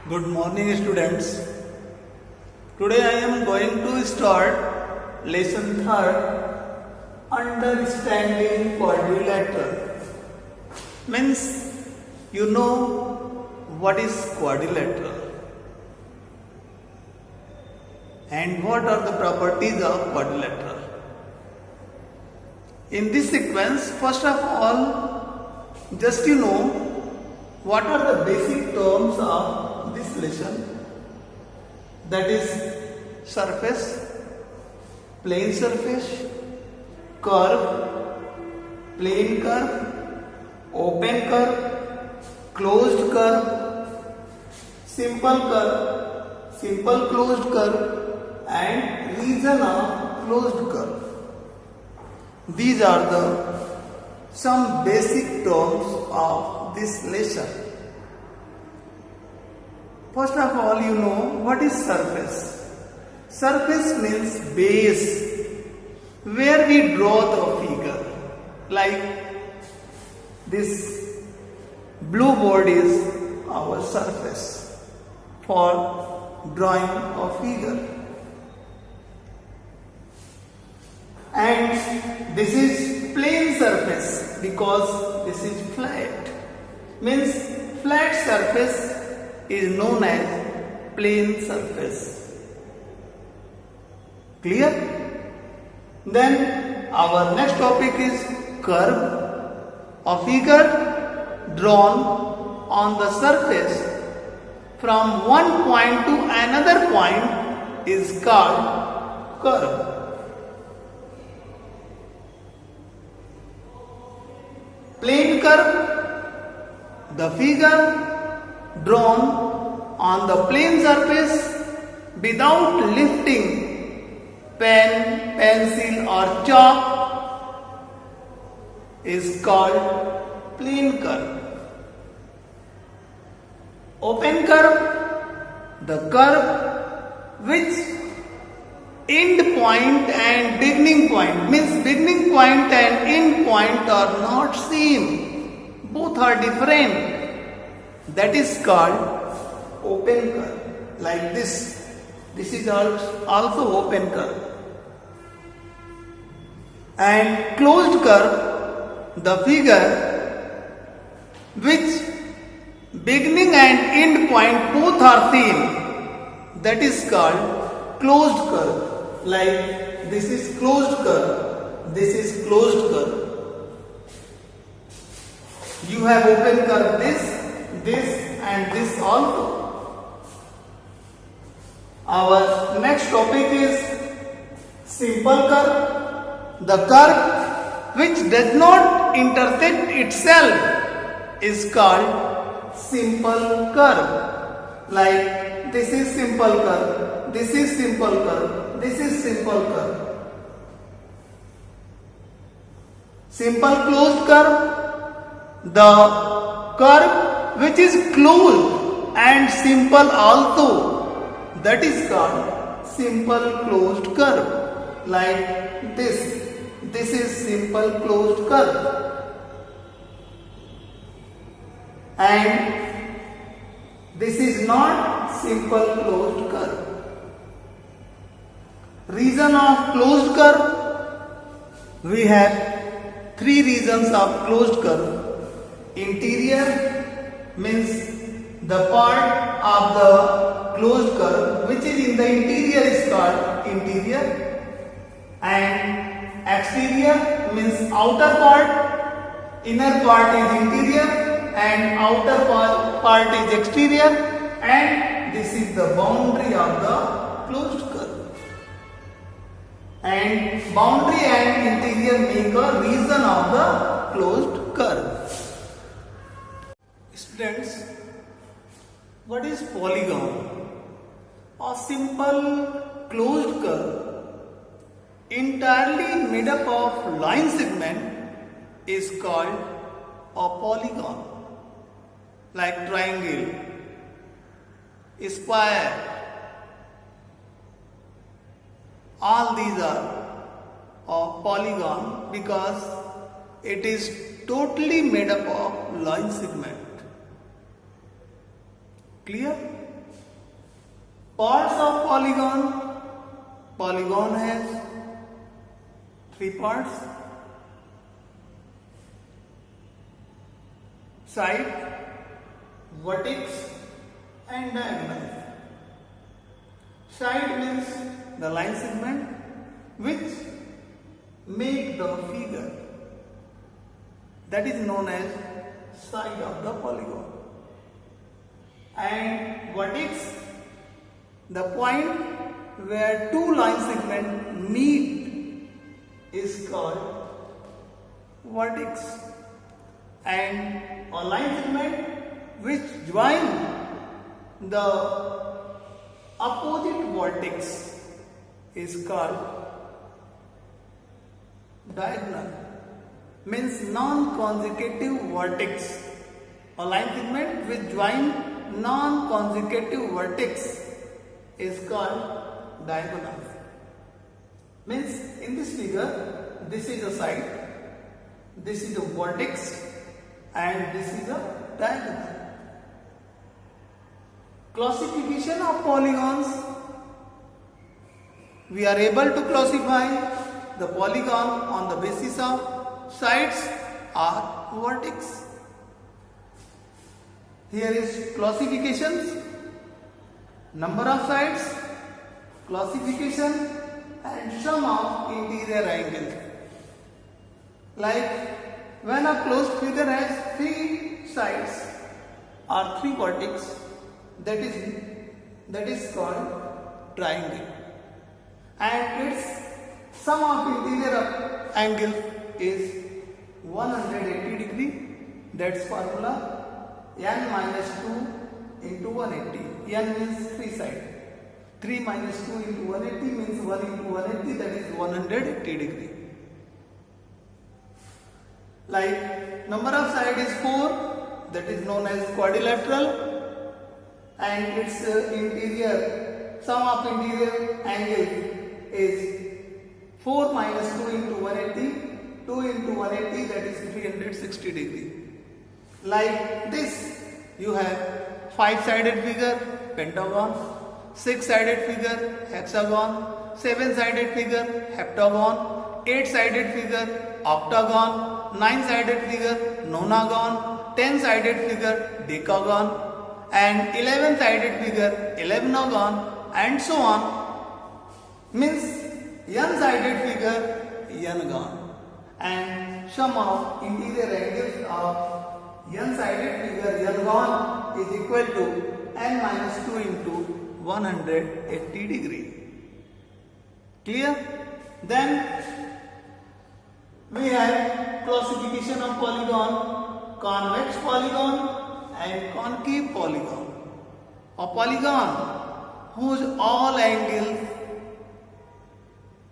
Good morning, students. Today I am going to start lesson 3rd, understanding quadrilateral. Means you know what is quadrilateral and what are the properties of quadrilateral. In this sequence, first of all, just you know what are the basic terms of this lesson, that is surface, plane surface, curve, plane curve, open curve, closed curve, simple closed curve and region of closed curve. These are the some basic terms of this lesson. First of all, you know what is surface. Surface means base, where we draw the figure. Like this blue board is our surface for drawing a figure. And this is plane surface because this is flat. Means flat surface is known as plane surface. Clear? Then our next topic is curve. A figure drawn on the surface from one point to another point is called curve. Plane curve, the figure drawn on the plane surface without lifting pen, pencil or chalk is called plane curve. Open curve, the curve which end point and beginning point, means beginning point and end point are not same, both are different, that is called open curve. Like this is also open curve. And closed curve, the figure which beginning and end point both are same, that is called closed curve. Like this is closed curve, this is closed curve. You have open curve this and this also. Our next topic is simple curve. The curve which does not intersect itself is called simple curve. Like this is simple curve, this is simple curve, this is simple curve. Simple closed curve, the curve which is closed and simple also, that is called simple closed curve. Like this is simple closed curve. And this is not simple closed curve. Reason of closed curve, we have 3 reasons of closed curve. Interior means the part of the closed curve which is in the interior is called interior, and exterior means outer part, inner part is interior and outer part is exterior, and this is the boundary of the closed curve. And boundary and interior make a reason of the closed curve. Students, what is polygon? A simple closed curve entirely made up of line segment is called a polygon. Like triangle, square, all these are a polygon because it is totally made up of line segment. Clear? Parts of polygon. Polygon has three parts: side, vertex and diagonal. Side means the line segment which make the figure, that is known as side of the polygon. And vertex, the point where two line segments meet is called vertex. And a line segment which join the opposite vertex is called diagonal. Means non-consecutive vertex. A line segment which join non-consecutive vertex is called diagonal. Means in this figure, this is a side, this is a vertex, and this is a diagonal. Classification of polygons. We are able to classify the polygon on the basis of sides or vertex. Here is classifications: number of sides, classification, and sum of interior angles. Like when a closed figure has three sides or three vertices, that is called triangle, and its sum of interior angle is 180 degree. That's formula n minus 2 into 180. N means three side. 3 minus 2 into 180 means 1 into 180, that is 180 degree. Like number of side is 4, that is known as quadrilateral, and its interior, sum of interior angle is 4 minus 2 into 180, 2 into 180, that is 360 degree. Like this, you have 5-sided figure, pentagon, 6-sided figure, hexagon, 7-sided figure, heptagon, 8-sided figure, octagon, 9-sided figure, nonagon, 10-sided figure, decagon, and 11-sided figure, 11agon, and so on. Means n-sided figure, n-gon, and sum of interior angles of n-sided figure, n-gon, is equal to n minus 2 into 180 degree. Clear? Then we have classification of polygon: convex polygon and concave polygon. A polygon whose all angles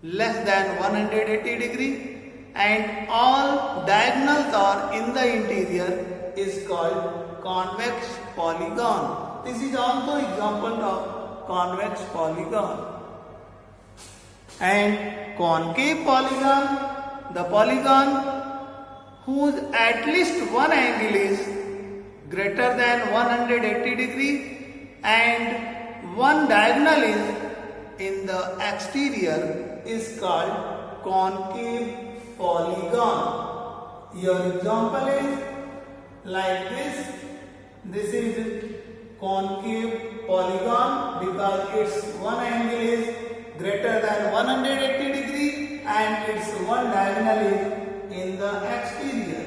less than 180 degree and all diagonals are in the interior is called convex polygon. This is also example of convex polygon. And concave polygon, the polygon whose at least one angle is greater than 180 degree and one diagonal is in the exterior is called concave polygon. Your example is like this. This is concave polygon because its one angle is greater than 180 degree and its one diagonal is in the exterior.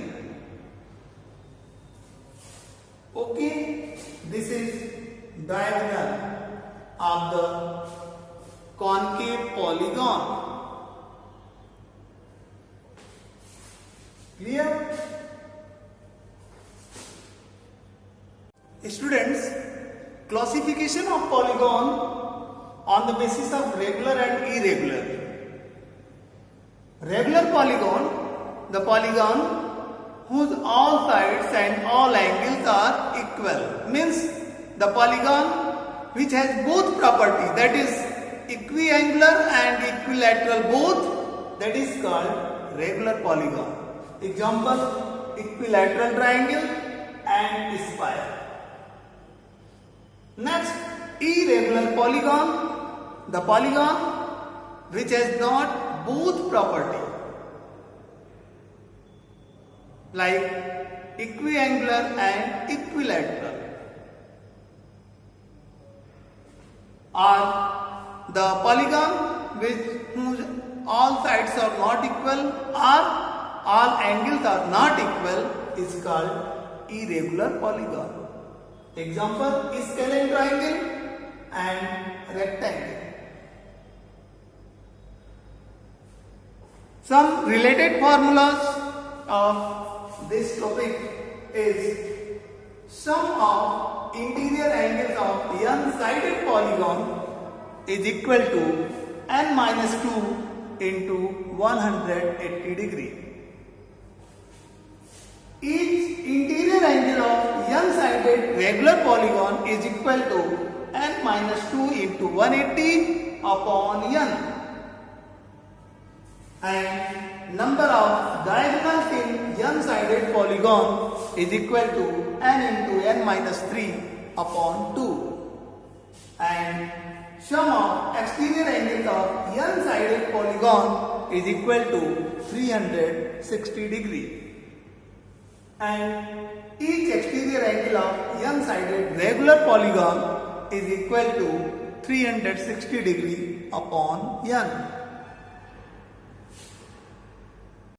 Okay, this is diagonal of the concave polygon. Clear? Students, classification of polygon on the basis of regular and irregular. Regular polygon, the polygon whose all sides and all angles are equal, means the polygon which has both property, that is equiangular and equilateral both, that is called regular polygon. Example: equilateral triangle and spire. Next, irregular polygon, the polygon which has not both property like equiangular and equilateral, or the polygon whose all sides are not equal or all angles are not equal is called irregular polygon. Example is scalene triangle and rectangle. Some related formulas of this topic is sum of interior angles of n-sided polygon is equal to n minus 2 into 180 degree. Each interior angle of n-sided regular polygon is equal to n minus 2 into 180 upon n, and number of diagonals in n-sided polygon is equal to n into n minus 3 upon 2, and sum of exterior angles of n-sided polygon is equal to 360 degree, and each exterior angle of n-sided regular polygon is equal to 360 degree upon n.